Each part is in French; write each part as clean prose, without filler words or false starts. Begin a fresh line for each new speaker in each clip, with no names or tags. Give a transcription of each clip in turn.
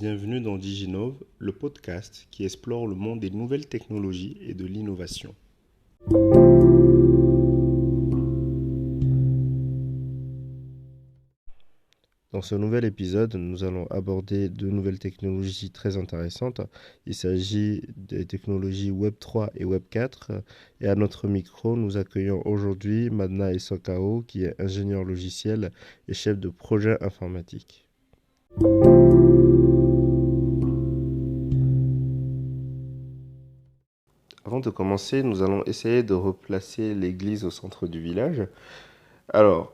bienvenue dans Diginove, le podcast qui explore le monde des nouvelles technologies et de l'innovation. Dans ce nouvel épisode, nous allons aborder deux nouvelles technologies très intéressantes. Il s'agit des technologies Web3 et Web4. Et à notre micro, nous accueillons aujourd'hui Madna Essokao, qui est ingénieur logiciel et chef de projet informatique. Avant de commencer, nous allons essayer de replacer l'église au centre du village. Alors,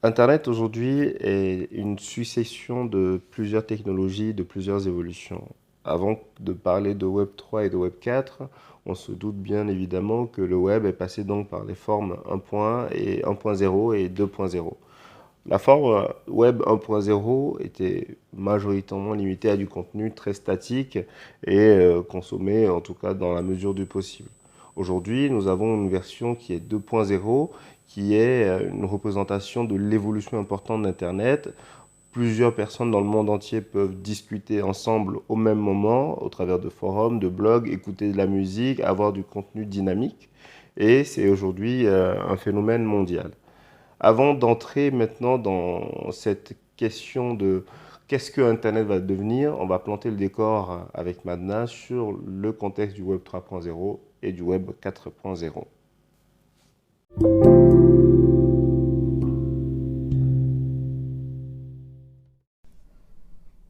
Internet aujourd'hui est une succession de plusieurs technologies, de plusieurs évolutions. Avant de parler de Web 3 et de Web 4, on se doute bien évidemment que le web est passé donc par les formes 1.1 et 1.0 et 2.0. La forme web 1.0 était majoritairement limitée à du contenu très statique et consommé en tout cas dans la mesure du possible. Aujourd'hui, nous avons une version qui est 2.0 qui est une représentation de l'évolution importante d'Internet. Plusieurs personnes dans le monde entier peuvent discuter ensemble au même moment, au travers de forums, de blogs, écouter de la musique, avoir du contenu dynamique. Et c'est aujourd'hui un phénomène mondial. Avant d'entrer maintenant dans cette question de qu'est-ce que Internet va devenir, on va planter le décor avec Madna sur le contexte du Web 3.0 et du Web 4.0.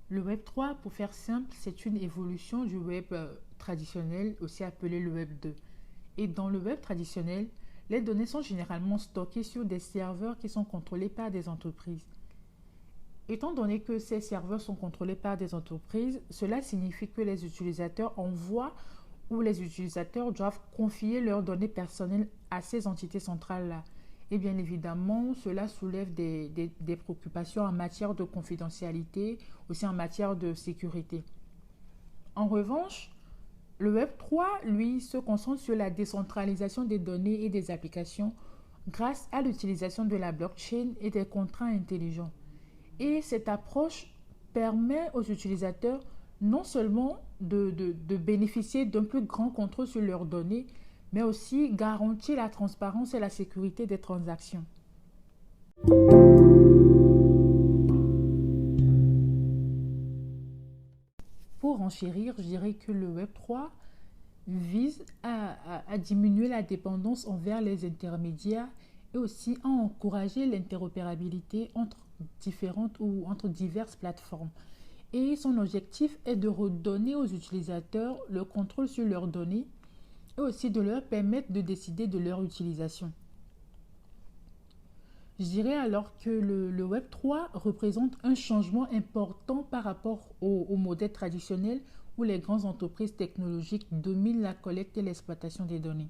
Le Web 3, pour faire simple, c'est une évolution du Web traditionnel, aussi appelé le Web 2. Et dans le Web traditionnel, les données sont généralement stockées sur des serveurs qui sont contrôlés par des entreprises. Étant donné que ces serveurs sont contrôlés par des entreprises, cela signifie que les utilisateurs envoient ou les utilisateurs doivent confier leurs données personnelles à ces entités centrales-là. Et bien évidemment, cela soulève des préoccupations en matière de confidentialité, aussi en matière de sécurité. En revanche, le Web 3, lui, se concentre sur la décentralisation des données et des applications grâce à l'utilisation de la blockchain et des contrats intelligents. Et cette approche permet aux utilisateurs non seulement de bénéficier d'un plus grand contrôle sur leurs données, mais aussi garantit la transparence et la sécurité des transactions. Pour enchérir, je dirais que le Web 3 vise à diminuer la dépendance envers les intermédiaires et aussi à encourager l'interopérabilité entre différentes ou entre diverses plateformes. Et son objectif est de redonner aux utilisateurs le contrôle sur leurs données et aussi de leur permettre de décider de leur utilisation. Je dirais alors que le Web 3 représente un changement important par rapport au modèle traditionnel où les grandes entreprises technologiques dominent la collecte et l'exploitation des données.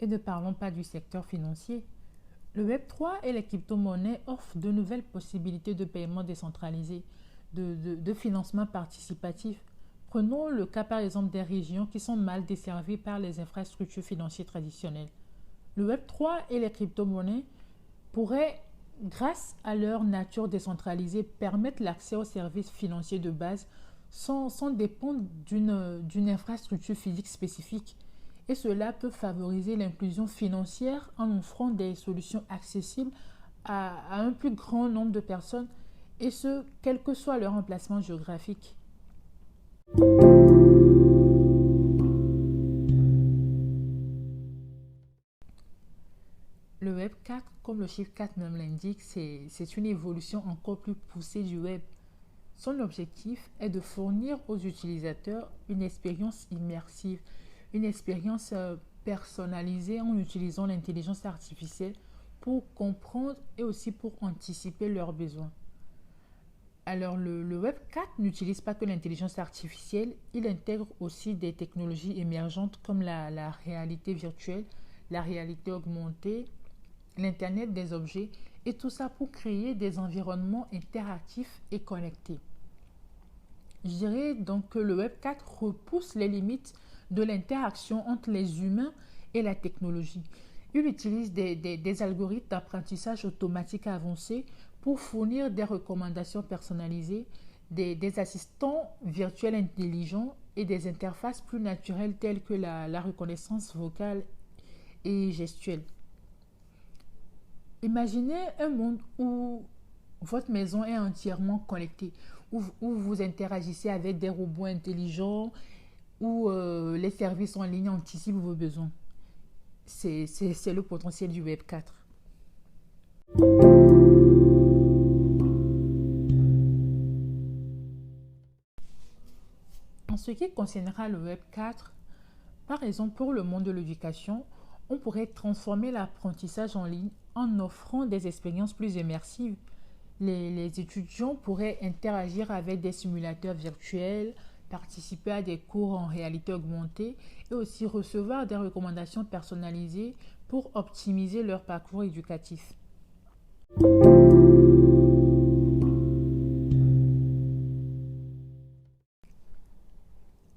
Et ne parlons pas du secteur financier. Le Web 3 et les crypto-monnaies offrent de nouvelles possibilités de paiement décentralisé, de financement participatif. Prenons le cas par exemple des régions qui sont mal desservies par les infrastructures financières traditionnelles. Le Web 3 et les crypto-monnaies pourraient, grâce à leur nature décentralisée, permettre l'accès aux services financiers de base sans dépendre d'une infrastructure physique spécifique. Et cela peut favoriser l'inclusion financière en offrant des solutions accessibles à un plus grand nombre de personnes, et ce, quel que soit leur emplacement géographique. Le Web 4, comme le chiffre 4 même l'indique, c'est une évolution encore plus poussée du Web. Son objectif est de fournir aux utilisateurs une expérience immersive, une expérience personnalisée en utilisant l'intelligence artificielle pour comprendre et aussi pour anticiper leurs besoins. Alors, le Web 4 n'utilise pas que l'intelligence artificielle, il intègre aussi des technologies émergentes comme la réalité virtuelle, la réalité augmentée, l'Internet des objets, et tout ça pour créer des environnements interactifs et connectés. Je dirais donc que le Web 4 repousse les limites de l'interaction entre les humains et la technologie. Il utilise des algorithmes d'apprentissage automatique avancés pour fournir des recommandations personnalisées, des assistants virtuels intelligents et des interfaces plus naturelles telles que la reconnaissance vocale et gestuelle. Imaginez un monde où votre maison est entièrement connectée, où vous interagissez avec des robots intelligents, où les services en ligne anticipent vos besoins. C'est le potentiel du Web 4. En ce qui concernera le Web 4, par exemple pour le monde de l'éducation, on pourrait transformer l'apprentissage en ligne en offrant des expériences plus immersives. Les étudiants pourraient interagir avec des simulateurs virtuels, participer à des cours en réalité augmentée et aussi recevoir des recommandations personnalisées pour optimiser leur parcours éducatif.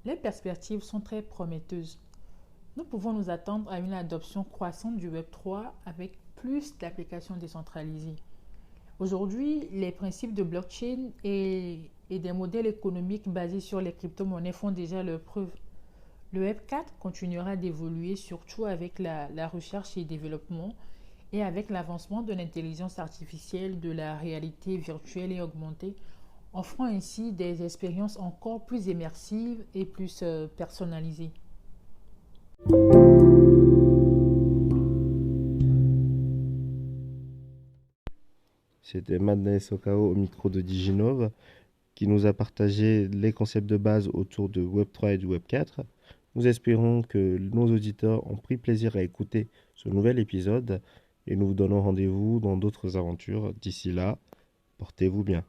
Les perspectives sont très prometteuses. Nous pouvons nous attendre à une adoption croissante du Web 3 avec plus d'applications décentralisées. Aujourd'hui, les principes de blockchain et des modèles économiques basés sur les crypto-monnaies font déjà leurs preuves. Le Web 4 continuera d'évoluer surtout avec la recherche et développement et avec l'avancement de l'intelligence artificielle, de la réalité virtuelle et augmentée, offrant ainsi des expériences encore plus immersives et plus personnalisées.
C'était Madness Sokao au micro de Diginove qui nous a partagé les concepts de base autour de Web3 et du Web4. Nous espérons que nos auditeurs ont pris plaisir à écouter ce nouvel épisode et nous vous donnons rendez-vous dans d'autres aventures. D'ici là, portez-vous bien.